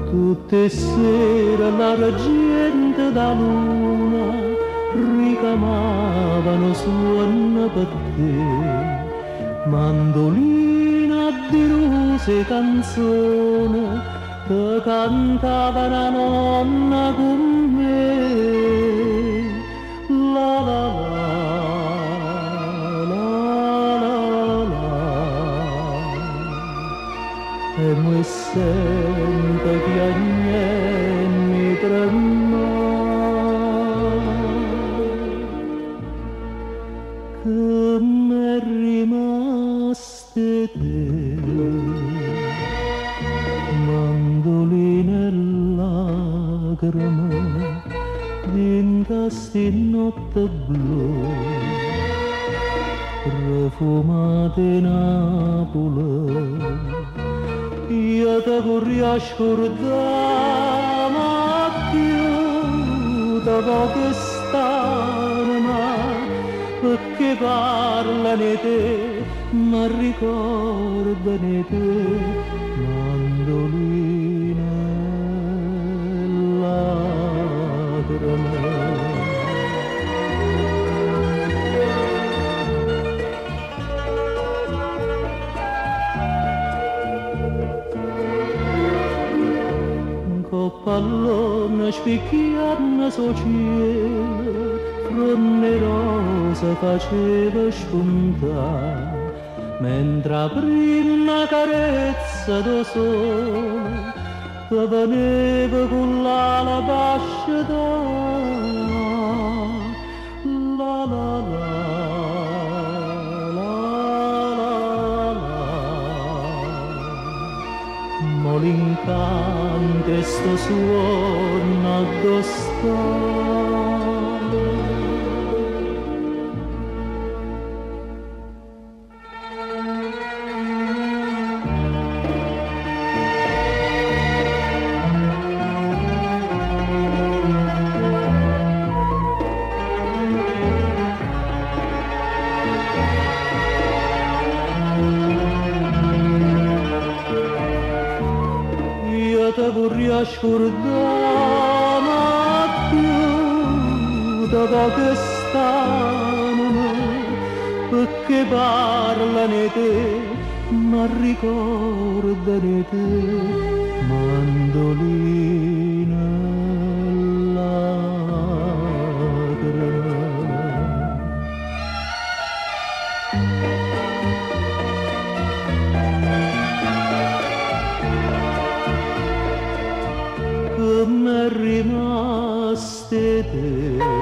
Tutte sera l'argento da luna ricamavano suono per te, mandolina di rose canzone che cantava la nonna con me. La la la, la la la, e mi sento piagnenni tremare, che m'è rimaste te, mandoline e lacrime in sti notte blu, profumate Napoli. Io te vorrei scordare, ma più dopo che stanno, perché parlano di te, ma ricordano di te, mandoline e lacrime. Pallone spicchiando sul cielo, fronne rosa faceva spuntare, mentre prima carezza do sole, che veneva con l'alabascia la la la. L'incante sto suono addosso. Te vorrei scordare, ma più dopo che stanno, perché parlano di te, ma ricordano di te, mandolina e lacrime. M'è rimaste te.